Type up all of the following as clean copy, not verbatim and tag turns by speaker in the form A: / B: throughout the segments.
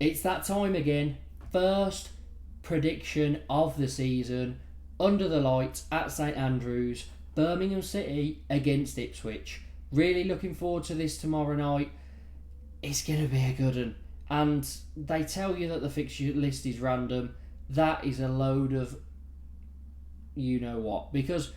A: It's that time again. First prediction of the season under the lights at St Andrews, Birmingham City against Ipswich. Really looking forward to this tomorrow night. It's going to be a good one. And they tell you that the fixture list is random. That is a load of you know what. Because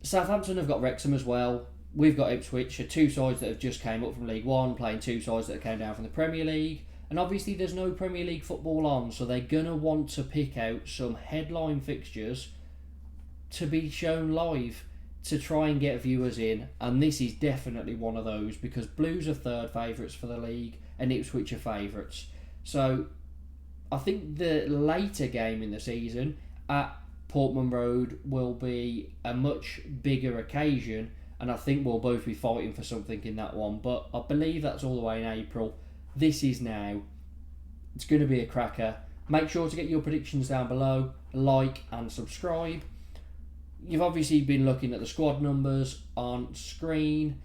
A: Southampton have got Wrexham as well. We've got Ipswich, are two sides that have just came up from League One, playing two sides that came down from the Premier League. And obviously there's no Premier League football on, so they're going to want to pick out some headline fixtures to be shown live to try and get viewers in. And this is definitely one of those, because Blues are third favourites for the league and Ipswich are favourites. So I think the later game in the season at Portman Road will be a much bigger occasion, and I think we'll both be fighting for something in that one. But I believe that's all the way in April. This is now. It's going to be a cracker. Make sure to get your predictions down below, like and subscribe. You've obviously been looking at the squad numbers on screen.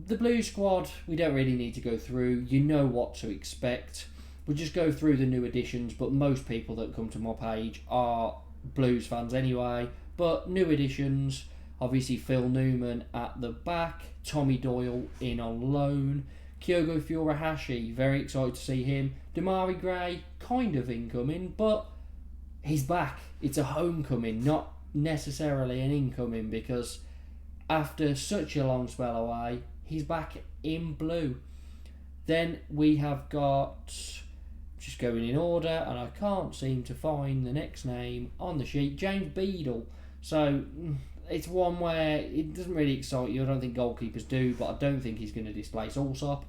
A: The Blue squad, we don't really need to go through. You know what to expect. We'll just go through the new additions, but most people that come to my page are Blues fans anyway. But new additions, obviously Phil Newman at the back, Tommy Doyle in on loan, Kyogo Furuhashi, very excited to see him. Damari Gray, kind of incoming, but he's back. It's a homecoming, not necessarily an incoming, because after such a long spell away, he's back in blue. Then we have got, just going in order, and I can't seem to find the next name on the sheet, James Beadle. So it's one where it doesn't really excite you. I don't think goalkeepers do, but I don't think he's going to displace Allsop.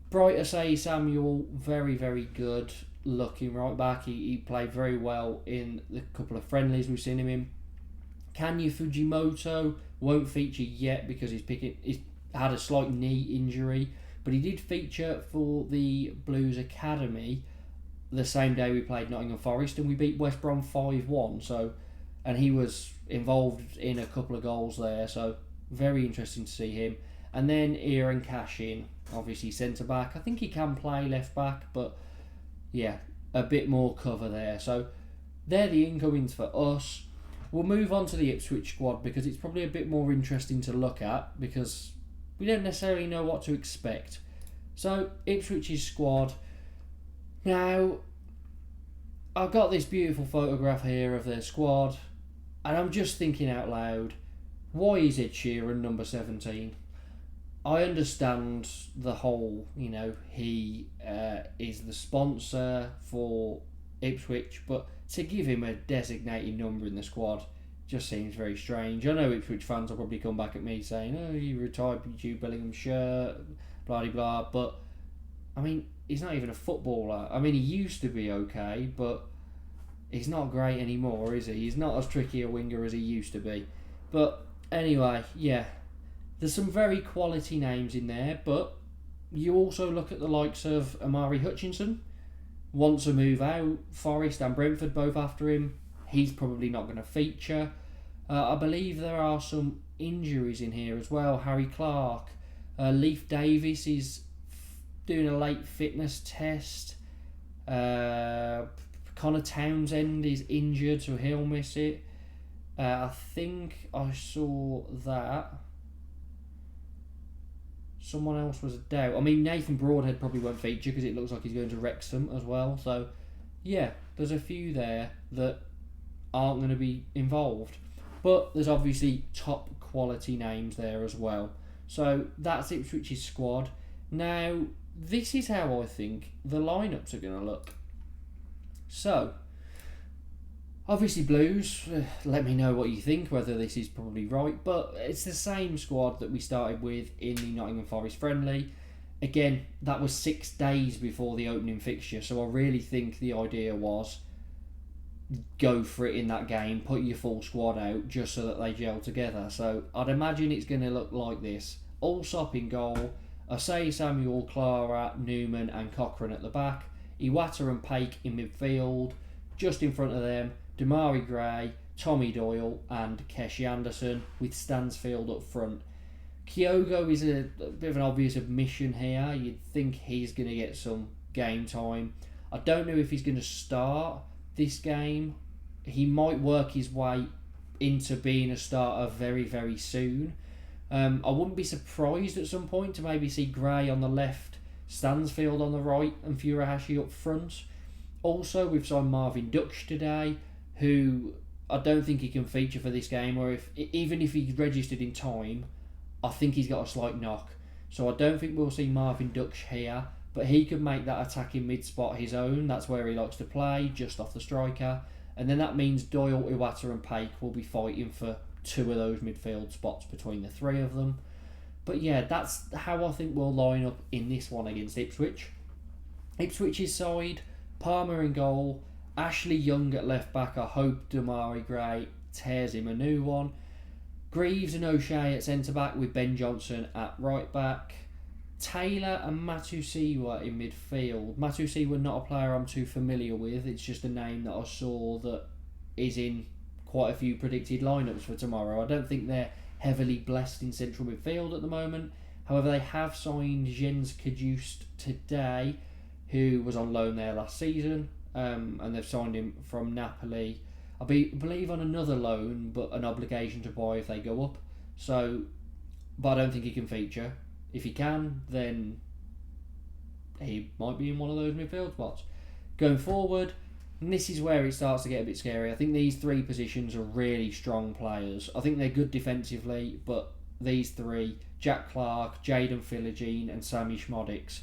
A: Bright Asay Samuel, very, very good looking right back. He played very well in the couple of friendlies we've seen him in. Kanya Fujimoto won't feature yet because he's had a slight knee injury, but he did feature for the Blues Academy the same day we played Nottingham Forest, and we beat West Brom 5-1. So, and he was involved in a couple of goals there, so very interesting to see him. And then Aaron Cashin, obviously centre back. I think he can play left back, but yeah, a bit more cover there. So they're the incomings for us. We'll move on to the Ipswich squad because it's probably a bit more interesting to look at because we don't necessarily know what to expect. So Ipswich's squad. Now, I've got this beautiful photograph here of their squad, and I'm just thinking out loud, why is Ed Sheeran number 17? I understand the whole, he is the sponsor for Ipswich, but to give him a designated number in the squad just seems very strange. I know Ipswich fans will probably come back at me saying, oh, you retired Jude Bellingham shirt, blah, blah, blah, but, I mean, he's not even a footballer. I mean, he used to be okay, but he's not great anymore, is he? He's not as tricky a winger as he used to be. But, anyway, yeah. There's some very quality names in there, but you also look at the likes of Amari Hutchinson. Wants a move out. Forest and Brentford both after him. He's probably not going to feature. I believe there are some injuries in here as well. Harry Clark. Leif Davis is doing a late fitness test. Connor Townsend is injured, so he'll miss it. I think I saw that someone else was a doubt. I mean, Nathan Broadhead probably won't feature because it looks like he's going to Wrexham as well. So, yeah, there's a few there that aren't going to be involved. But there's obviously top quality names there as well. So, that's Ipswich's squad. Now, this is how I think the lineups are going to look. So, obviously Blues, let me know what you think, whether this is probably right, but it's the same squad that we started with in the Nottingham Forest friendly. Again, that was 6 days before the opening fixture, so I really think the idea was go for it in that game, put your full squad out just so that they gel together. So I'd imagine it's going to look like this. Allsop in goal, Asay Samuel, Clara, Newman and Cochrane at the back, Iwata and Paik in midfield, just in front of them, Damari Gray, Tommy Doyle and Keshi Anderson with Stansfield up front. Kyogo is a bit of an obvious omission here. You'd think he's going to get some game time. I don't know if he's going to start this game. He might work his way into being a starter very, very soon. I wouldn't be surprised at some point to maybe see Gray on the left, Stansfield on the right, and Furuhashi up front. Also, we've signed Marvin Duksh today, who I don't think he can feature for this game, or even if he's registered in time, I think he's got a slight knock. So I don't think we'll see Marvin Duksh here, but he could make that attacking mid-spot his own. That's where he likes to play, just off the striker. And then that means Doyle, Iwata and Paik will be fighting for 2 of those midfield spots between the 3 of them. But yeah, that's how I think we'll line up in this one against Ipswich. Ipswich's side, Palmer in goal, Ashley Young at left back. I hope Damari Gray tears him a new one. Greaves and O'Shea at centre back with Ben Johnson at right back. Taylor and Matusiwa in midfield. Matusiwa not a player I'm too familiar with. It's just a name that I saw that is in quite a few predicted lineups for tomorrow. I don't think they're heavily blessed in central midfield at the moment. However, they have signed Jens Kajust today, who was on loan there last season, and they've signed him from Napoli. I believe on another loan, but an obligation to buy if they go up. So, but I don't think he can feature. If he can, then he might be in one of those midfield spots. Going forward, and this is where it starts to get a bit scary. I think these 3 positions are really strong players. I think they're good defensively, but these 3, Jack Clark, Jaden Philogene and Sammy Schmodix,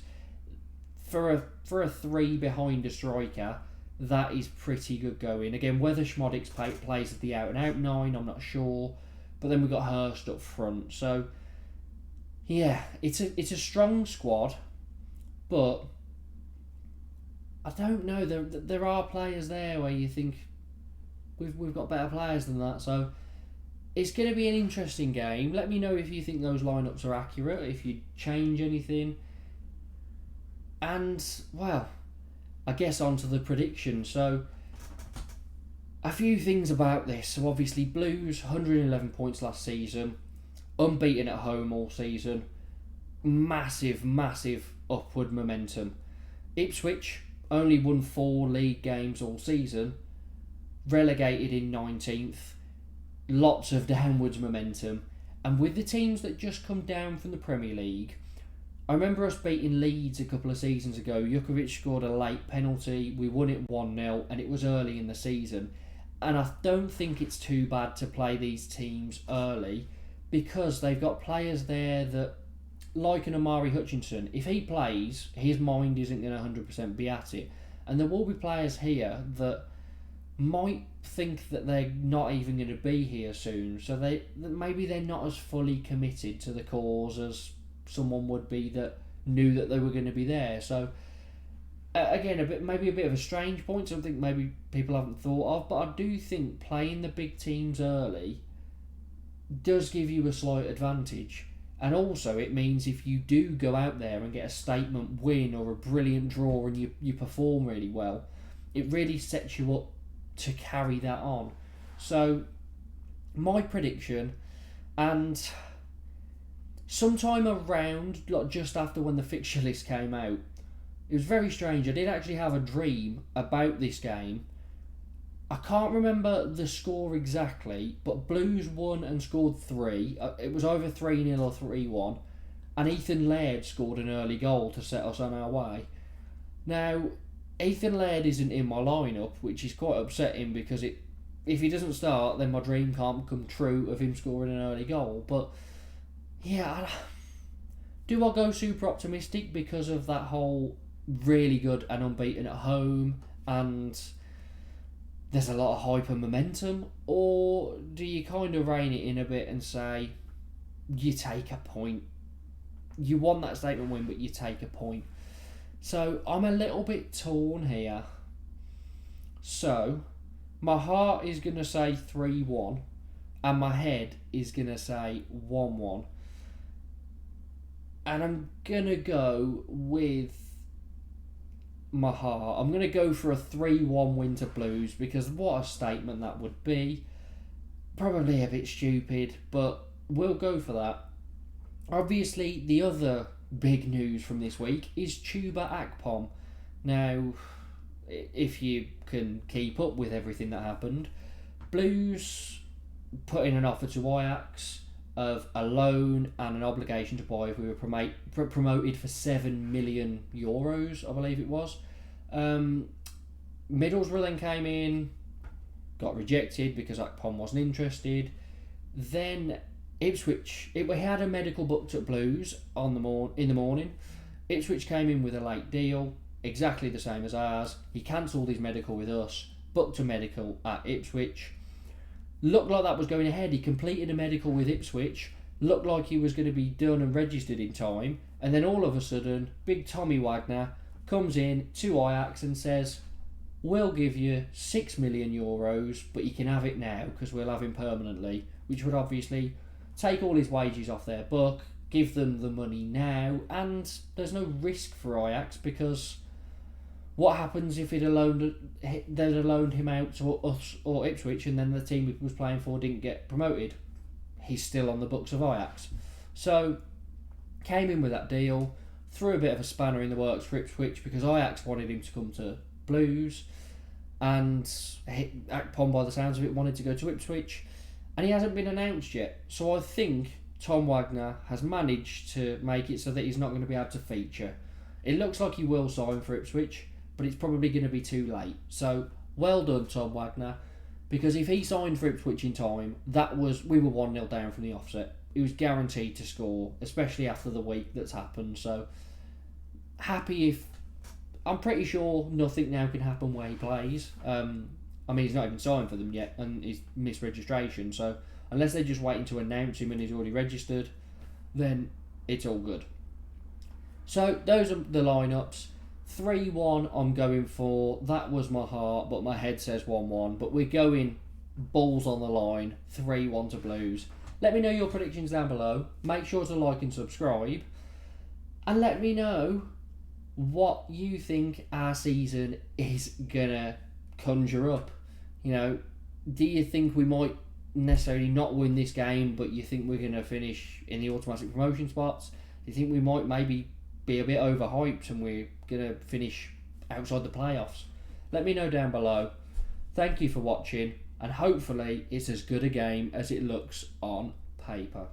A: for a 3 behind a striker, that is pretty good going. Again, whether Schmodix plays at the out-and-out 9, I'm not sure. But then we've got Hurst up front. So, yeah, it's a strong squad, but I don't know. There are players there where you think we've got better players than that. So it's going to be an interesting game. Let me know if you think those lineups are accurate, if you change anything. And, well, I guess on to the prediction. So a few things about this. So obviously Blues, 111 points last season, unbeaten at home all season, massive, massive upward momentum. Ipswich only won 4 league games all season, relegated in 19th, lots of downwards momentum. And with the teams that just come down from the Premier League, I remember us beating Leeds a couple of seasons ago. Jukovic scored a late penalty, we won it 1-0, and it was early in the season. And I don't think it's too bad to play these teams early, because they've got players there that, like an Amari Hutchinson, if he plays, his mind isn't going to 100% be at it. And there will be players here that might think that they're not even going to be here soon, so maybe they're not as fully committed to the cause as someone would be that knew that they were going to be there. So again, maybe a bit of a strange point, something maybe people haven't thought of, but I do think playing the big teams early does give you a slight advantage. And also it means if you do go out there and get a statement win or a brilliant draw and you perform really well, it really sets you up to carry that on. So my prediction, and sometime around, like just after when the fixture list came out, it was very strange. I did actually have a dream about this game. I can't remember the score exactly, but Blues won and scored 3. It was over 3-0 or 3-1. And Ethan Laird scored an early goal to set us on our way. Now, Ethan Laird isn't in my lineup, which is quite upsetting because if he doesn't start, then my dream can't come true of him scoring an early goal. But, yeah, do I go super optimistic because of that whole really good and unbeaten at home and there's a lot of hype and momentum, or do you kind of rein it in a bit and say you take a point? You won that statement win, but you take a point. So I'm a little bit torn here. So my heart is going to say 3-1 and my head is going to say 1-1. And I'm going to go with my heart. I'm going to go for a 3-1 win to Blues, because what a statement that would be. Probably a bit stupid, but we'll go for that. Obviously, the other big news from this week is Chuba Akpom. Now, if you can keep up with everything that happened, Blues put in an offer to Ajax of a loan and an obligation to buy if we were promoted for €7 million, I believe it was. Middlesbrough then came in, got rejected because Akpom wasn't interested. Then Ipswich, we had a medical booked at Blues in the morning. Ipswich came in with a late deal, exactly the same as ours. He cancelled his medical with us, booked a medical at Ipswich. Looked like that was going ahead. He completed a medical with Ipswich. Looked like he was going to be done and registered in time. And then all of a sudden, big Tommy Wagner comes in to Ajax and says, we'll give you €6 million, but you can have it now because we'll have him permanently, which would obviously take all his wages off their book, give them the money now, and there's no risk for Ajax because what happens if they'd have loaned him out to us or Ipswich and then the team he was playing for didn't get promoted? He's still on the books of Ajax. So, came in with that deal, threw a bit of a spanner in the works for Ipswich because Ajax wanted him to come to Blues, and Akpom, by the sounds of it, wanted to go to Ipswich, and he hasn't been announced yet. So I think Tom Wagner has managed to make it so that he's not going to be able to feature. It looks like he will sign for Ipswich, but it's probably going to be too late. So well done, Tom Wagner, because if he signed for Ipswich in time, we were 1-0 down from the offset. He was guaranteed to score, especially after the week that's happened. So happy if. I'm pretty sure nothing now can happen where he plays. He's not even signed for them yet, and he's missed registration. So unless they're just waiting to announce him and he's already registered, then it's all good. So those are the lineups. 3-1 I'm going for. That was my heart, but my head says 1-1. But we're going balls on the line. 3-1 to Blues. Let me know your predictions down below. Make sure to like and subscribe. And let me know what you think our season is gonna conjure up. Do you think we might necessarily not win this game, but you think we're gonna finish in the automatic promotion spots? Do you think we might maybe be a bit overhyped and we're gonna finish outside the playoffs? Let me know down below. Thank you for watching, and hopefully it's as good a game as it looks on paper.